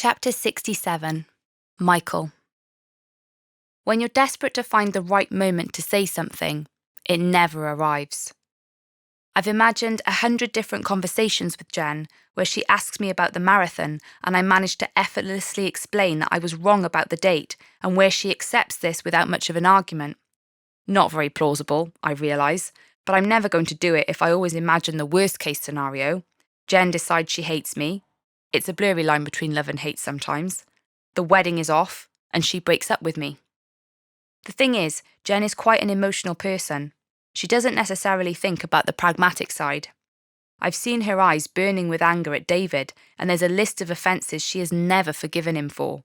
Chapter 67. Michael. When you're desperate to find the right moment to say something, it never arrives. I've imagined 100 different conversations with Jen where she asks me about the marathon and I manage to effortlessly explain that I was wrong about the date and where she accepts this without much of an argument. Not very plausible, I realise, but I'm never going to do it if I always imagine the worst case scenario. Jen decides she hates me. It's a blurry line between love and hate sometimes. The wedding is off, and she breaks up with me. The thing is, Jen is quite an emotional person. She doesn't necessarily think about the pragmatic side. I've seen her eyes burning with anger at David, and there's a list of offences she has never forgiven him for.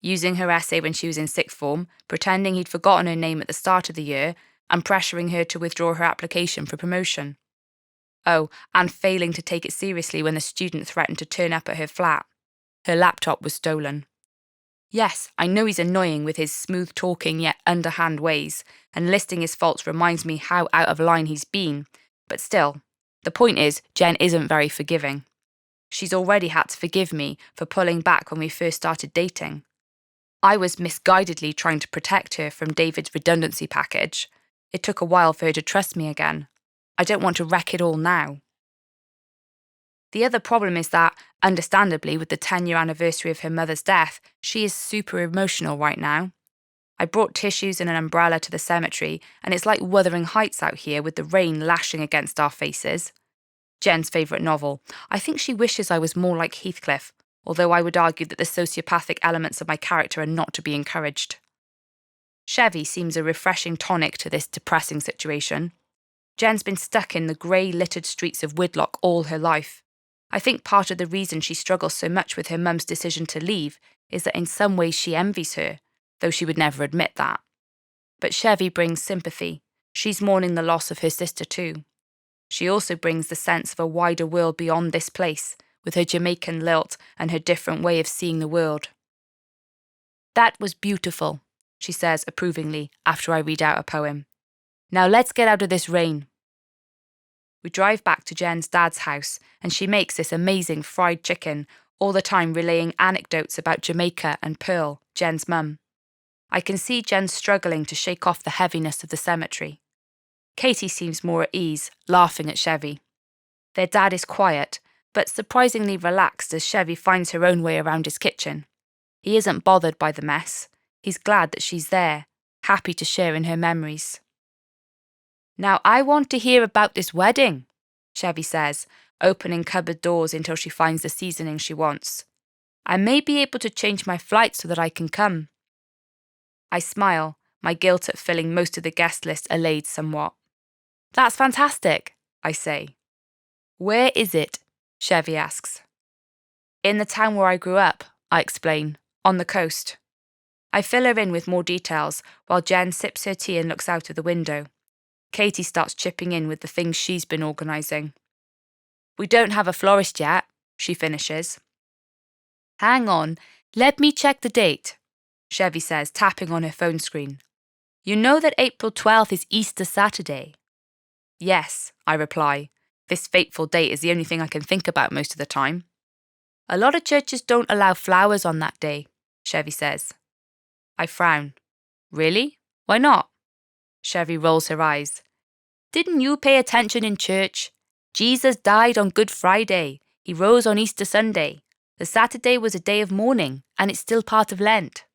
Using her essay when she was in sixth form, pretending he'd forgotten her name at the start of the year, and pressuring her to withdraw her application for promotion. Oh, and failing to take it seriously when the student threatened to turn up at her flat. Her laptop was stolen. Yes, I know he's annoying with his smooth-talking yet underhand ways, and listing his faults reminds me how out of line he's been, but still, the point is, Jen isn't very forgiving. She's already had to forgive me for pulling back when we first started dating. I was misguidedly trying to protect her from David's redundancy package. It took a while for her to trust me again. I don't want to wreck it all now. The other problem is that, understandably, with the 10-year anniversary of her mother's death, she is super emotional right now. I brought tissues and an umbrella to the cemetery, and it's like Wuthering Heights out here with the rain lashing against our faces. Jen's favourite novel. I think she wishes I was more like Heathcliff, although I would argue that the sociopathic elements of my character are not to be encouraged. Chevy seems a refreshing tonic to this depressing situation. Jen's been stuck in the grey-littered streets of Widlock all her life. I think part of the reason she struggles so much with her mum's decision to leave is that in some ways she envies her, though she would never admit that. But Chevy brings sympathy. She's mourning the loss of her sister too. She also brings the sense of a wider world beyond this place, with her Jamaican lilt and her different way of seeing the world. "That was beautiful," she says approvingly after I read out a poem. "Now let's get out of this rain." We drive back to Jen's dad's house, and she makes this amazing fried chicken, all the time relaying anecdotes about Jamaica and Pearl, Jen's mum. I can see Jen struggling to shake off the heaviness of the cemetery. Katie seems more at ease, laughing at Chevy. Their dad is quiet, but surprisingly relaxed as Chevy finds her own way around his kitchen. He isn't bothered by the mess. He's glad that she's there, happy to share in her memories. "Now I want to hear about this wedding," Chevy says, opening cupboard doors until she finds the seasoning she wants. "I may be able to change my flight so that I can come." I smile, my guilt at filling most of the guest list allayed somewhat. "That's fantastic," I say. "Where is it?" Chevy asks. "In the town where I grew up," I explain, "on the coast." I fill her in with more details while Jen sips her tea and looks out of the window. Katie starts chipping in with the things she's been organising. "We don't have a florist yet," she finishes. "Hang on, let me check the date," Chevy says, tapping on her phone screen. "You know that April 12th is Easter Saturday?" "Yes," I reply. This fateful date is the only thing I can think about most of the time. "A lot of churches don't allow flowers on that day," Chevy says. I frown. "Really? Why not?" Chevy rolls her eyes. "Didn't you pay attention in church? Jesus died on Good Friday. He rose on Easter Sunday. The Saturday was a day of mourning, and it's still part of Lent."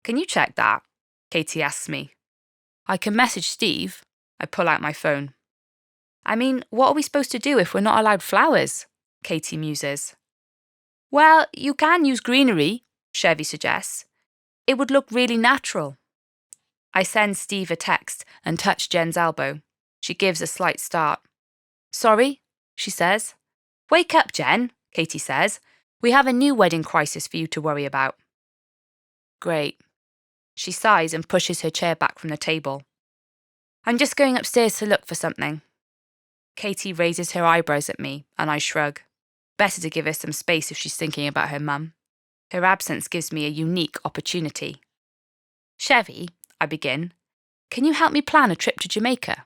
"Can you check that?" Katie asks me. "I can message Steve." I pull out my phone. "I mean, what are we supposed to do if we're not allowed flowers?" Katie muses. "Well, you can use greenery," Chevy suggests. "It would look really natural." I send Steve a text and touch Jen's elbow. She gives a slight start. "Sorry," she says. "Wake up, Jen," Katie says. "We have a new wedding crisis for you to worry about." Great. She sighs and pushes her chair back from the table. "I'm just going upstairs to look for something." Katie raises her eyebrows at me, and I shrug. Better to give her some space if she's thinking about her mum. Her absence gives me a unique opportunity. "Chevy," I begin, "can you help me plan a trip to Jamaica?"